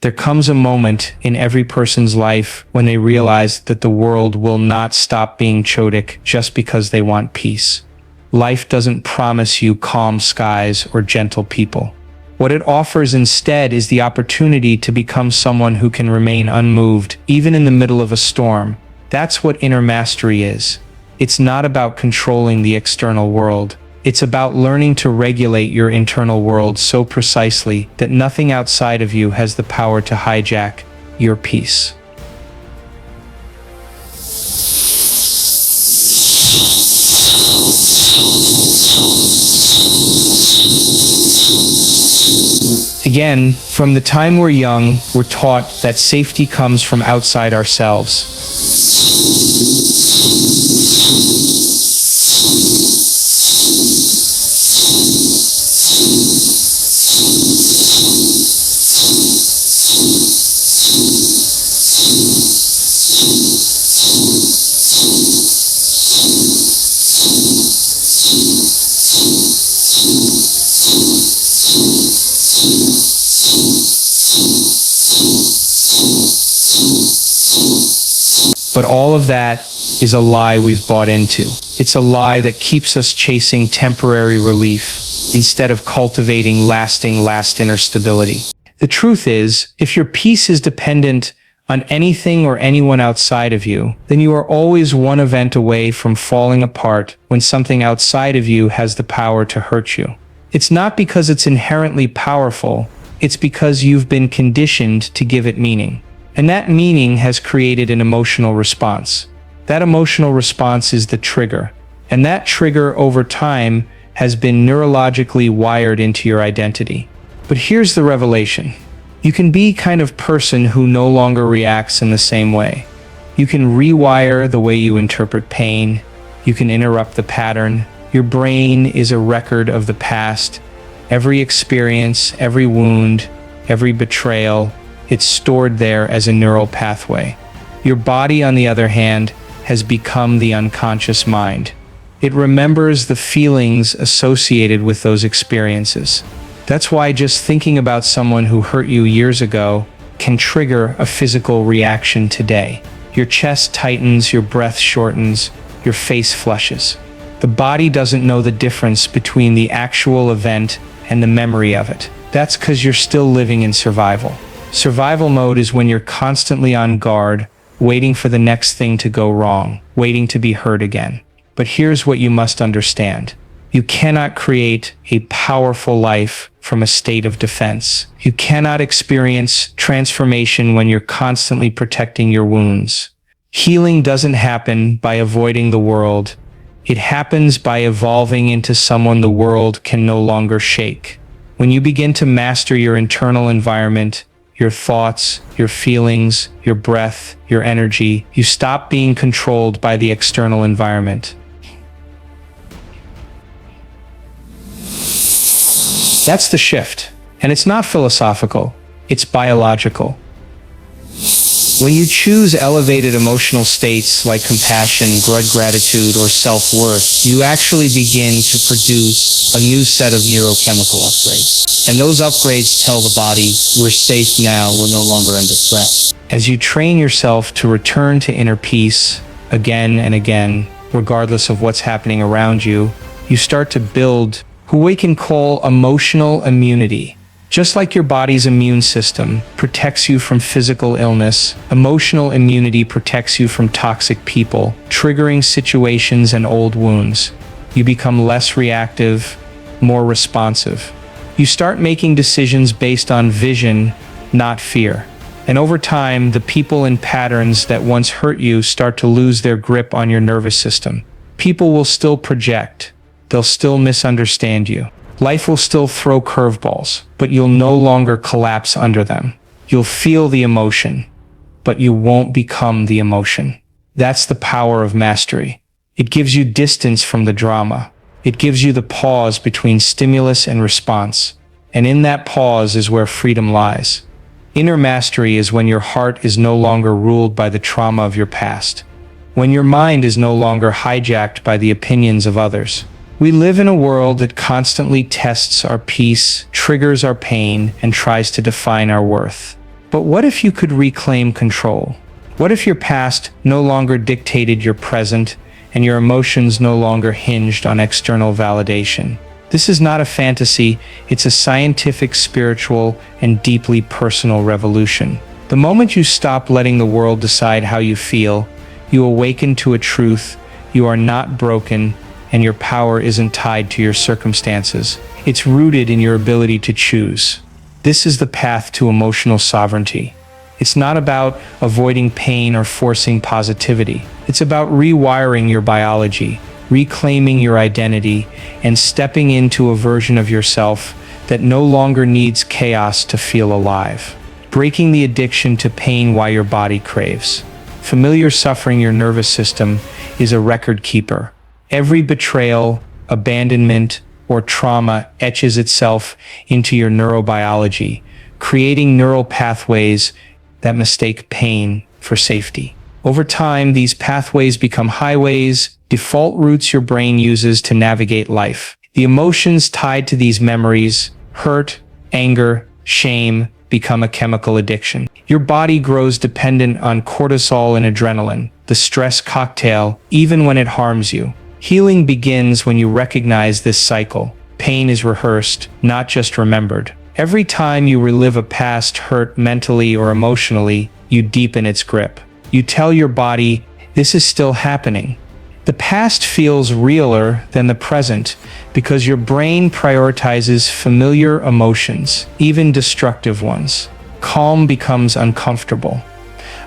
There comes a moment in every person's life when they realize that the world will not stop being chaotic just because they want peace. Life doesn't promise you calm skies or gentle people. What it offers instead is the opportunity to become someone who can remain unmoved, even in the middle of a storm. That's what inner mastery is. It's not about controlling the external world. It's about learning to regulate your internal world so precisely that nothing outside of you has the power to hijack your peace. Again, from the time we're young, we're taught that safety comes from outside ourselves. But all of that is a lie we've bought into. It's a lie that keeps us chasing temporary relief instead of cultivating lasting inner stability. The truth is, if your peace is dependent on anything or anyone outside of you, then you are always one event away from falling apart when something outside of you has the power to hurt you. It's not because it's inherently powerful, it's because you've been conditioned to give it meaning. And that meaning has created an emotional response. That emotional response is the trigger. And that trigger over time has been neurologically wired into your identity. But here's the revelation. You can be kind of person who no longer reacts in the same way. You can rewire the way you interpret pain. You can interrupt the pattern. Your brain is a record of the past. Every experience, every wound, every betrayal, it's stored there as a neural pathway. Your body, on the other hand, has become the unconscious mind. It remembers the feelings associated with those experiences. That's why just thinking about someone who hurt you years ago can trigger a physical reaction today. Your chest tightens, your breath shortens, your face flushes. The body doesn't know the difference between the actual event and the memory of it. That's because you're still living in survival. Survival mode is when you're constantly on guard, waiting for the next thing to go wrong, waiting to be hurt again. But here's what you must understand. You cannot create a powerful life from a state of defense. You cannot experience transformation when you're constantly protecting your wounds. Healing doesn't happen by avoiding the world. It happens by evolving into someone the world can no longer shake. When you begin to master your internal environment, your thoughts, your feelings, your breath, your energy, you stop being controlled by the external environment. That's the shift. And it's not philosophical, it's biological. When you choose elevated emotional states like compassion, gratitude, or self-worth, you actually begin to produce a new set of neurochemical upgrades. And those upgrades tell the body, we're safe now, we're no longer under threat. As you train yourself to return to inner peace again and again, regardless of what's happening around you, you start to build who we can call emotional immunity. Just like your body's immune system protects you from physical illness, emotional immunity protects you from toxic people, triggering situations and old wounds. You become less reactive, more responsive. You start making decisions based on vision, not fear. And over time, the people and patterns that once hurt you start to lose their grip on your nervous system. People will still project. They'll still misunderstand you. Life will still throw curveballs, but you'll no longer collapse under them. You'll feel the emotion, but you won't become the emotion. That's the power of mastery. It gives you distance from the drama. It gives you the pause between stimulus and response. And in that pause is where freedom lies. Inner mastery is when your heart is no longer ruled by the trauma of your past. When your mind is no longer hijacked by the opinions of others. We live in a world that constantly tests our peace, triggers our pain, and tries to define our worth. But what if you could reclaim control? What if your past no longer dictated your present and your emotions no longer hinged on external validation? This is not a fantasy, it's a scientific, spiritual, and deeply personal revolution. The moment you stop letting the world decide how you feel, you awaken to a truth: you are not broken, and your power isn't tied to your circumstances. It's rooted in your ability to choose. This is the path to emotional sovereignty. It's not about avoiding pain or forcing positivity. It's about rewiring your biology, reclaiming your identity, and stepping into a version of yourself that no longer needs chaos to feel alive. Breaking the addiction to pain while your body craves. Familiar suffering. Your nervous system is a record keeper. Every betrayal, abandonment, or trauma etches itself into your neurobiology, creating neural pathways that mistake pain for safety. Over time, these pathways become highways, default routes your brain uses to navigate life. The emotions tied to these memories, hurt, anger, shame, become a chemical addiction. Your body grows dependent on cortisol and adrenaline, the stress cocktail, even when it harms you. Healing begins when you recognize this cycle. Pain is rehearsed, not just remembered. Every time you relive a past hurt mentally or emotionally, you deepen its grip. You tell your body, this is still happening. The past feels realer than the present because your brain prioritizes familiar emotions, even destructive ones. Calm becomes uncomfortable,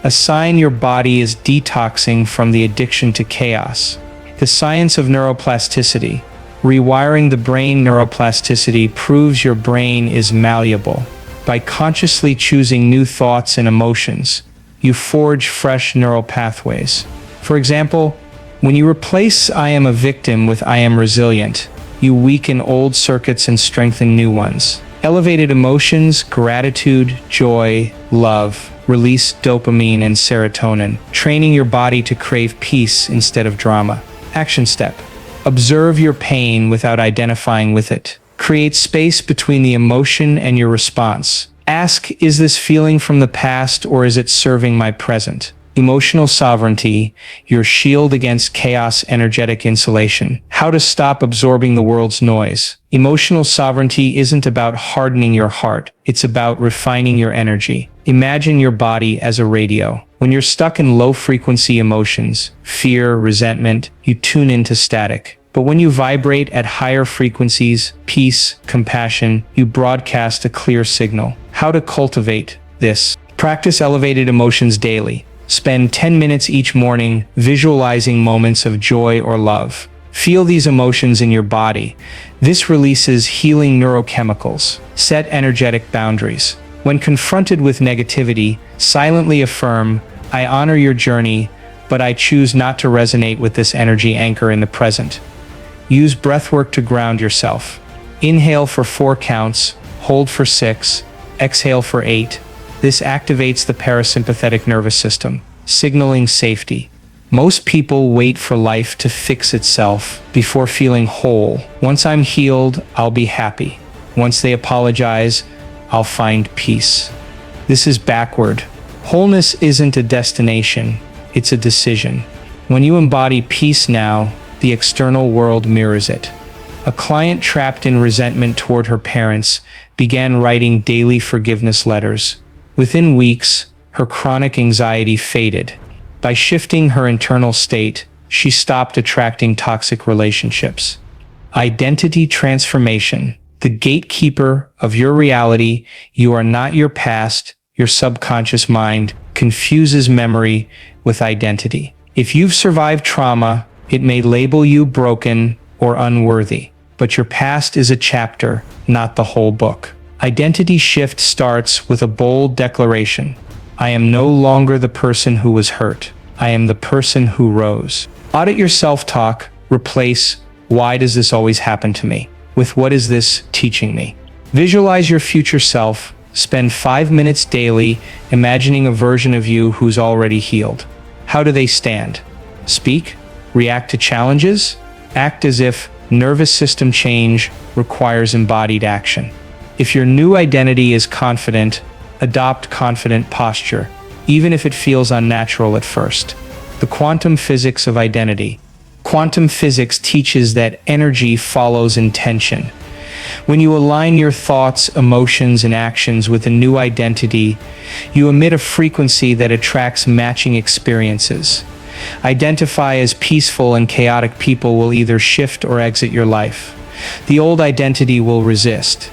a sign your body is detoxing from the addiction to chaos. The science of neuroplasticity, rewiring the brain. Neuroplasticity proves your brain is malleable. By consciously choosing new thoughts and emotions, you forge fresh neural pathways. For example, when you replace "I am a victim" with "I am resilient," you weaken old circuits and strengthen new ones. Elevated emotions, gratitude, joy, love, release dopamine and serotonin, training your body to crave peace instead of drama. Action step: observe your pain without identifying with it. Create space between the emotion and your response. Ask, is this feeling from the past or is it serving my present? Emotional sovereignty, your shield against chaos. Energetic insulation. How to stop absorbing the world's noise. Emotional sovereignty isn't about hardening your heart, it's about refining your energy. Imagine your body as a radio. When you're stuck in low-frequency emotions, fear, resentment, you tune into static. But when you vibrate at higher frequencies, peace, compassion, you broadcast a clear signal. How to cultivate this? Practice elevated emotions daily. Spend 10 minutes each morning visualizing moments of joy or love. Feel these emotions in your body. This releases healing neurochemicals. Set energetic boundaries. When confronted with negativity, silently affirm, I honor your journey, but I choose not to resonate with this energy. Anchor in the present. Use breathwork to ground yourself. Inhale for 4 counts, hold for 6, exhale for 8. This activates the parasympathetic nervous system, signaling safety. Most people wait for life to fix itself before feeling whole. Once I'm healed, I'll be happy. Once they apologize, I'll find peace. This is backward. Wholeness isn't a destination, it's a decision. When you embody peace now, the external world mirrors it. A client trapped in resentment toward her parents began writing daily forgiveness letters. Within weeks, her chronic anxiety faded. By shifting her internal state, she stopped attracting toxic relationships. Identity transformation. The gatekeeper of your reality. You are not your past. Your subconscious mind confuses memory with identity. If you've survived trauma, it may label you broken or unworthy. But your past is a chapter, not the whole book. Identity shift starts with a bold declaration. I am no longer the person who was hurt. I am the person who rose. Audit your self-talk. Replace, why does this always happen to me, with what is this teaching me? Visualize your future self. Spend 5 minutes daily imagining a version of you who's already healed. How do they stand? Speak? React to challenges? Act as if nervous system change requires embodied action. If your new identity is confident, Adopt confident posture, even if it feels unnatural at first. The quantum physics of identity. Quantum physics teaches that energy follows intention. When you align your thoughts, emotions, and actions with a new identity, you emit a frequency that attracts matching experiences. Identify as peaceful and chaotic people will either shift or exit your life. The old identity will resist.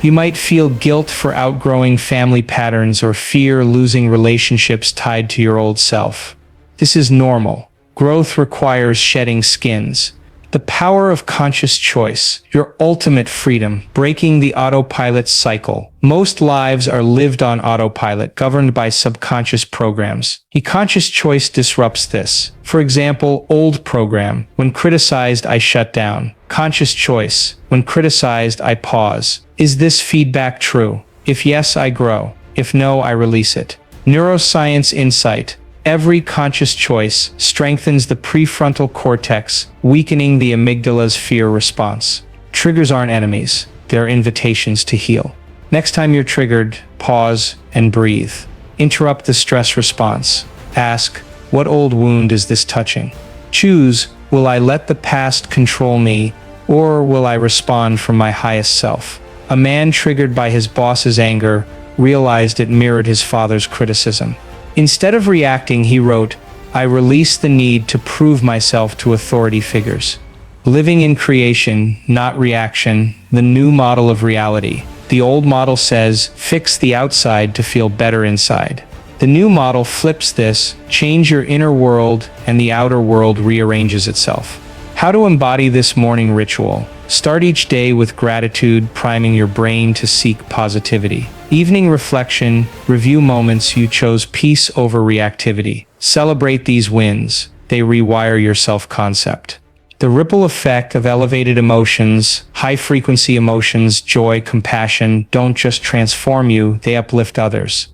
You might feel guilt for outgrowing family patterns or fear losing relationships tied to your old self. This is normal. Growth requires shedding skins. The power of conscious choice, your ultimate freedom, breaking the autopilot cycle. Most lives are lived on autopilot, governed by subconscious programs. A conscious choice disrupts this. For example, old program, when criticized, I shut down. Conscious choice, when criticized, I pause. Is this feedback true? If yes, I grow. If no, I release it. Neuroscience insight. Every conscious choice strengthens the prefrontal cortex, weakening the amygdala's fear response. Triggers aren't enemies, they're invitations to heal. Next time you're triggered, pause and breathe. Interrupt the stress response. Ask, what old wound is this touching? Choose, will I let the past control me, or will I respond from my highest self? A man triggered by his boss's anger realized it mirrored his father's criticism. Instead of reacting, he wrote, I release the need to prove myself to authority figures. Living in creation, not reaction, the new model of reality. The old model says, fix the outside to feel better inside. The new model flips this, change your inner world, and the outer world rearranges itself. How to embody this morning ritual. Start each day with gratitude, priming your brain to seek positivity. Evening reflection, review moments you chose peace over reactivity. Celebrate these wins. They rewire your self-concept. The ripple effect of elevated emotions, high-frequency emotions, joy, compassion, don't just transform you, they uplift others.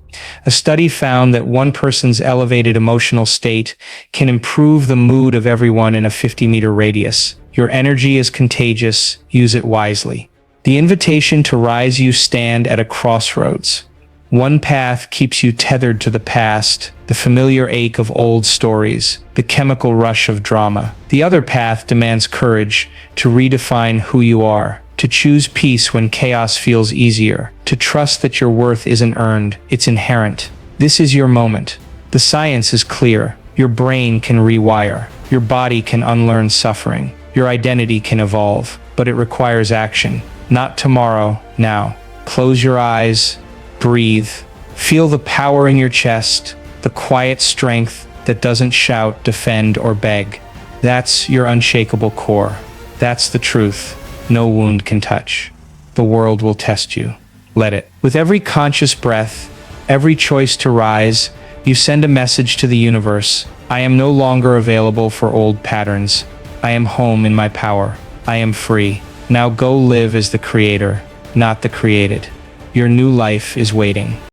A study found that one person's elevated emotional state can improve the mood of everyone in a 50-meter radius. Your energy is contagious, use it wisely. The invitation to rise. You stand at a crossroads. One path keeps you tethered to the past, the familiar ache of old stories, the chemical rush of drama. The other path demands courage to redefine who you are, to choose peace when chaos feels easier, to trust that your worth isn't earned, it's inherent. This is your moment. The science is clear. Your brain can rewire. Your body can unlearn suffering. Your identity can evolve, but it requires action. Not tomorrow, now. Close your eyes, breathe. Feel the power in your chest, the quiet strength that doesn't shout, defend, or beg. That's your unshakable core. That's the truth no wound can touch. The world will test you. Let it. With every conscious breath, every choice to rise, you send a message to the universe. I am no longer available for old patterns. I am home in my power. I am free. Now go live as the creator, not the created. Your new life is waiting.